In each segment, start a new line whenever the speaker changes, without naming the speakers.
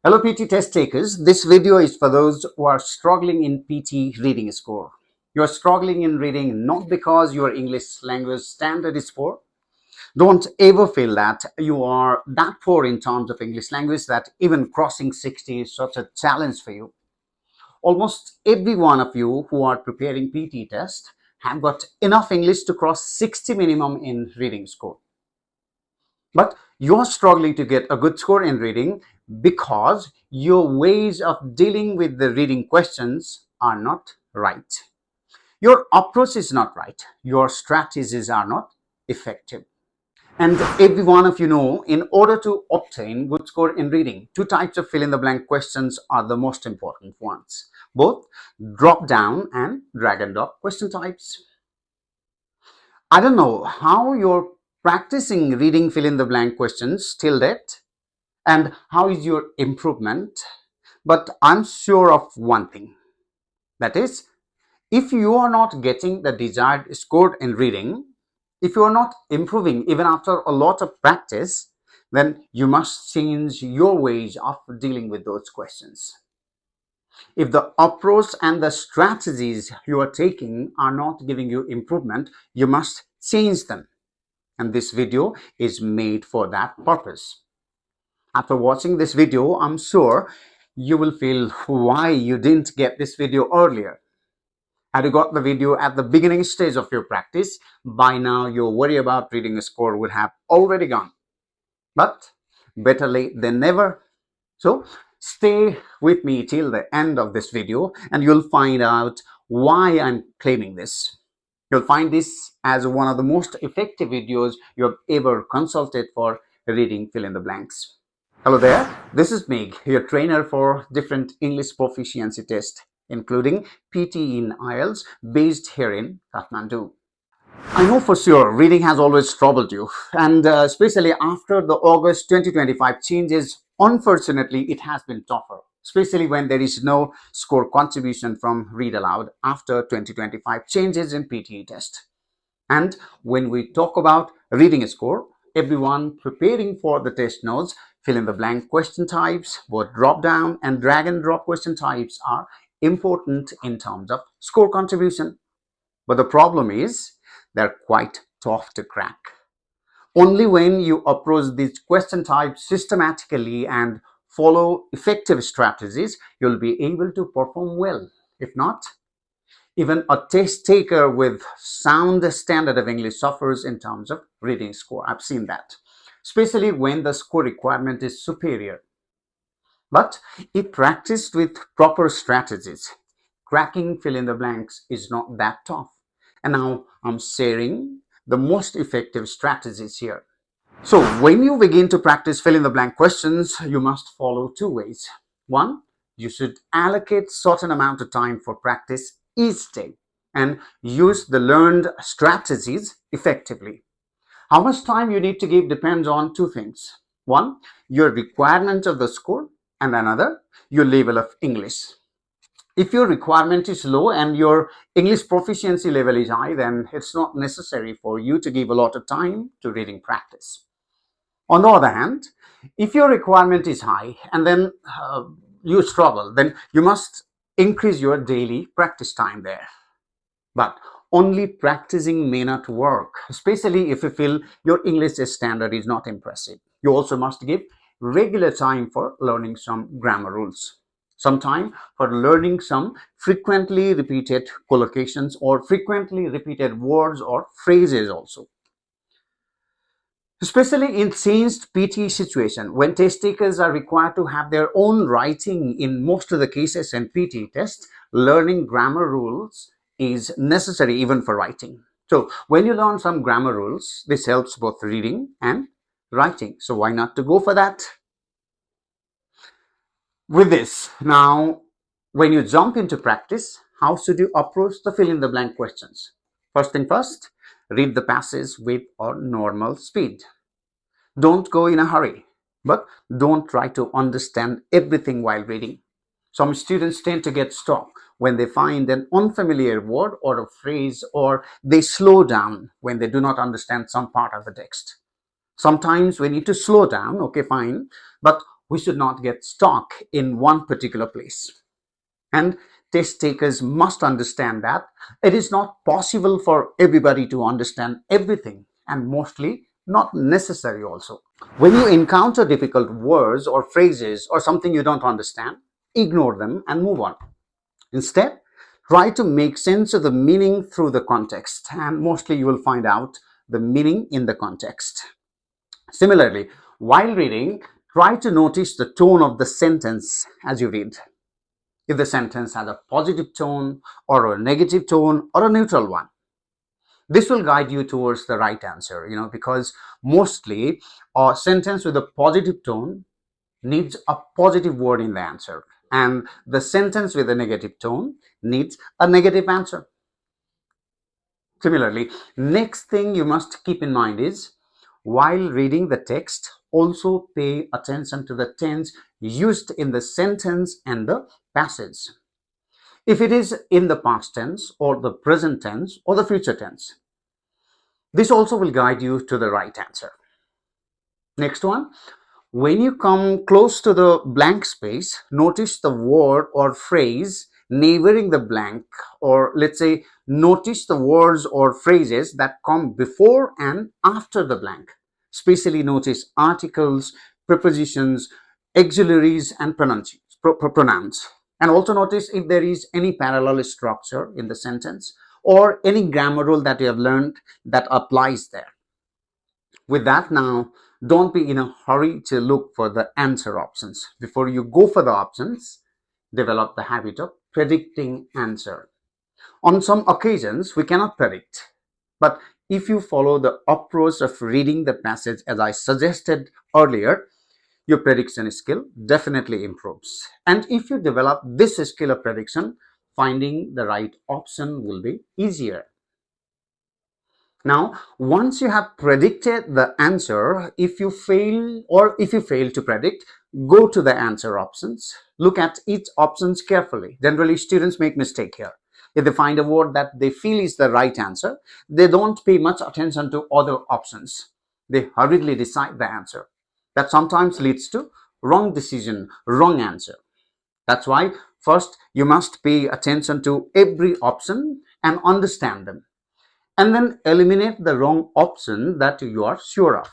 Hello PT test takers, this video is for those who are struggling in PT reading score. You are struggling in reading not because your English language standard is poor. Don't ever feel that you are that poor in terms of English language that even crossing 60 is such a challenge for you. Almost every one of you who are preparing PT test have got enough English to cross 60 minimum in reading score. But you're struggling to get a good score in reading because your ways of dealing with the reading questions are not right. Your approach is not right. Your strategies are not effective. And every one of you know, in order to obtain good score in reading, two types of fill in the blank questions are the most important ones. Both drop down and drag and drop question types. I don't know how you're practicing reading fill in the blank questions till date and how is your improvement, but I'm sure of one thing, that is, if you are not getting the desired score in reading, if you are not improving even after a lot of practice, then you must change your ways of dealing with those questions. If the approach and the strategies you are taking are not giving you improvement, you must change them. And this video is made for that purpose. After watching this video, I'm sure you will feel why you didn't get this video earlier. Had you got the video at the beginning stage of your practice, by now your worry about reading a score would have already gone. But better late than never. So stay with me till the end of this video and you'll find out why I'm claiming this. You'll find this as one of the most effective videos you have ever consulted for reading fill in the blanks. Hello there, this is Meg, your trainer for different English proficiency tests, including PTE in IELTS, based here in Kathmandu. I know for sure reading has always troubled you, and especially after the August 2025 changes, unfortunately, it has been tougher, especially when there is no score contribution from read aloud after 2025 changes in PTE test. And when we talk about reading score, everyone preparing for the test knows fill in the blank question types, both drop down and drag and drop question types are important in terms of score contribution. But the problem is they're quite tough to crack. Only when you approach these question types systematically and follow effective strategies, you'll be able to perform well. If not, even a test taker with sound standard of English suffers in terms of reading score. I've seen that, especially when the score requirement is superior. But if practiced with proper strategies, cracking fill in the blanks is not that tough. And now I'm sharing the most effective strategies here. So when you begin to practice fill in the blank questions, you must follow two ways. One, you should allocate certain amount of time for practice each day and use the learned strategies effectively. How much time you need to give depends on two things. One, your requirement of the score, and another, your level of English. If your requirement is low and your English proficiency level is high, then it's not necessary for you to give a lot of time to reading practice. On the other hand, if your requirement is high and then you struggle, then you must increase your daily practice time there. But only practicing may not work, especially if you feel your English standard is not impressive. You also must give regular time for learning some grammar rules, some time for learning some frequently repeated collocations or frequently repeated words or phrases also. Especially in changed PTE situation, when test takers are required to have their own writing in most of the cases in PTE tests, learning grammar rules is necessary even for writing. So when you learn some grammar rules, this helps both reading and writing. So why not to go for that? With this, now, when you jump into practice, how should you approach the fill in the blank questions? First thing first, read the passage with a normal speed. Don't go in a hurry, but don't try to understand everything while reading. Some students tend to get stuck when they find an unfamiliar word or a phrase, or they slow down when they do not understand some part of the text. Sometimes we need to slow down, okay, fine, but we should not get stuck in one particular place. And test takers must understand that it is not possible for everybody to understand everything, and mostly not necessary also. When you encounter difficult words or phrases or something you don't understand, ignore them and move on. Instead, try to make sense of the meaning through the context, and mostly you will find out the meaning in the context. Similarly, while reading, try to notice the tone of the sentence as you read. If the sentence has a positive tone or a negative tone or a neutral one, this will guide you towards the right answer, because mostly a sentence with a positive tone needs a positive word in the answer, and the sentence with a negative tone needs a negative answer. Similarly, next thing you must keep in mind is, while reading the text, also pay attention to the tense used in the sentence and the passage. If it is in the past tense or the present tense or the future tense, this also will guide you to the right answer. Next one, when you come close to the blank space, notice the word or phrase neighboring the blank, or let's say notice the words or phrases that come before and after the blank. Especially notice articles, prepositions, auxiliaries, and pronouns. And also notice if there is any parallel structure in the sentence or any grammar rule that you have learned that applies there. With that, now don't be in a hurry to look for the answer options. Before you go for the options, develop the habit of predicting answer. On some occasions, we cannot predict, but if you follow the approach of reading the passage as I suggested earlier, your prediction skill definitely improves. And if you develop this skill of prediction, finding the right option will be easier. Now, once you have predicted the answer, if you fail to predict, go to the answer options. Look at each options carefully. Generally, students make mistake here. If they find a word that they feel is the right answer, they don't pay much attention to other options. They hurriedly decide the answer. That sometimes leads to wrong decision, wrong answer. That's why first you must pay attention to every option and understand them, and then eliminate the wrong option that you are sure of.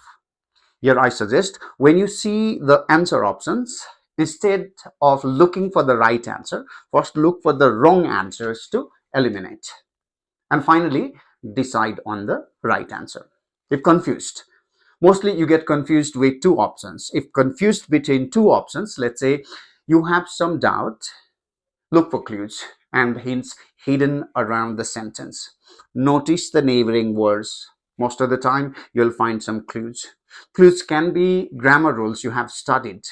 Here I suggest, when you see the answer options, instead of looking for the right answer, first look for the wrong answers to eliminate. And finally, decide on the right answer. If confused, mostly you get confused with two options. If confused between two options, let's say you have some doubt, look for clues and hints hidden around the sentence. Notice the neighboring words. Most of the time, you'll find some clues. Clues can be grammar rules you have studied,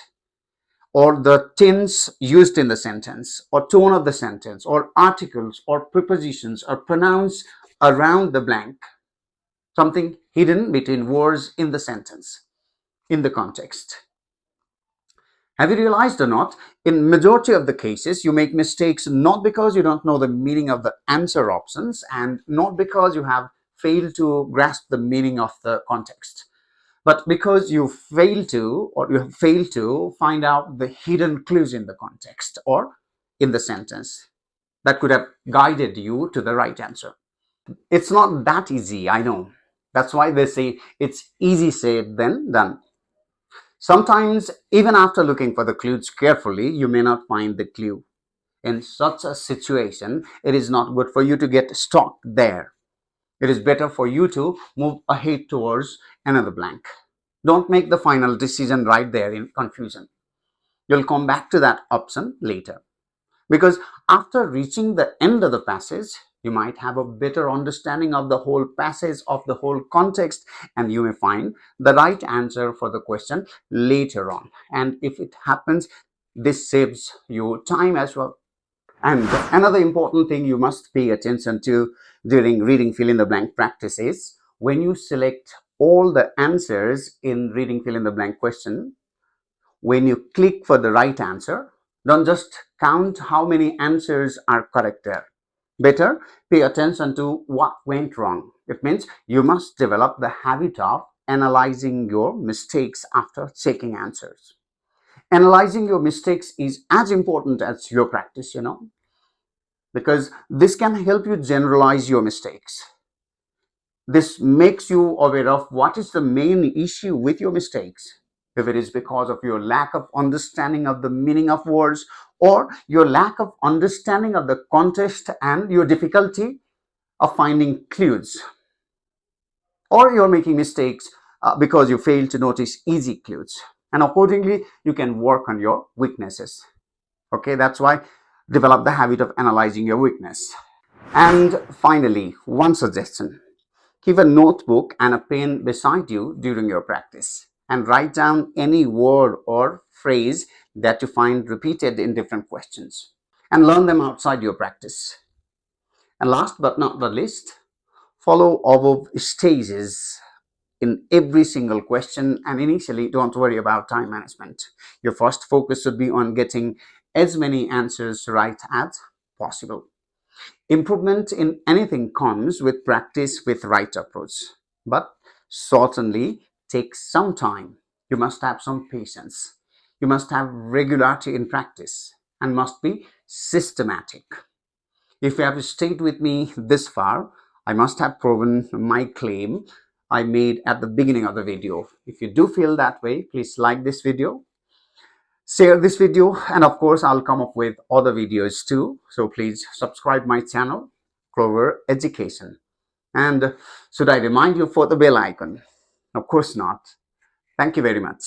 or the tense used in the sentence, or tone of the sentence, or articles, or prepositions, or pronouns around the blank. Something hidden between words in the sentence, in the context. Have you realized or not, in majority of the cases, you make mistakes not because you don't know the meaning of the answer options and not because you have failed to grasp the meaning of the context, but because you fail to find out the hidden clues in the context or in the sentence that could have guided you to the right answer. It's not that easy, I know. That's why they say it's easy said than done. Sometimes, even after looking for the clues carefully, you may not find the clue. In such a situation, it is not good for you to get stuck there. It is better for you to move ahead towards another blank. Don't make the final decision right there in confusion. You'll come back to that option later. Because after reaching the end of the passage, you might have a better understanding of the whole passage, of the whole context, and you may find the right answer for the question later on. And if it happens, this saves you time as well. And another important thing you must pay attention to during reading fill in the blank practice is, when you select all the answers in reading fill in the blank question, when you click for the right answer, don't just count how many answers are correct there. Better pay attention to what went wrong. It means you must develop the habit of analyzing your mistakes after checking answers. Analyzing your mistakes is as important as your practice, because this can help you generalize your mistakes. This makes you aware of what is the main issue with your mistakes. If it is because of your lack of understanding of the meaning of words, or your lack of understanding of the context and your difficulty of finding clues, or you're making mistakes because you fail to notice easy clues, and accordingly you can work on your weaknesses. Okay, that's why develop the habit of analyzing your weakness. And finally, one suggestion: keep a notebook and a pen beside you during your practice and write down any word or phrase that you find repeated in different questions and learn them outside your practice. And last but not the least, follow above stages in every single question, and initially don't worry about time management. Your first focus should be on getting as many answers right as possible. Improvement in anything comes with practice with right approach, but certainly takes some time. You must have some patience. You must have regularity in practice and must be systematic. If you have stayed with me this far, I must have proven my claim I made at the beginning of the video. If you do feel that way, please like this video, share this video, and of course I'll come up with other videos too. So please subscribe my channel, Clover Education. And should I remind you for the bell icon? Of course not. Thank you very much.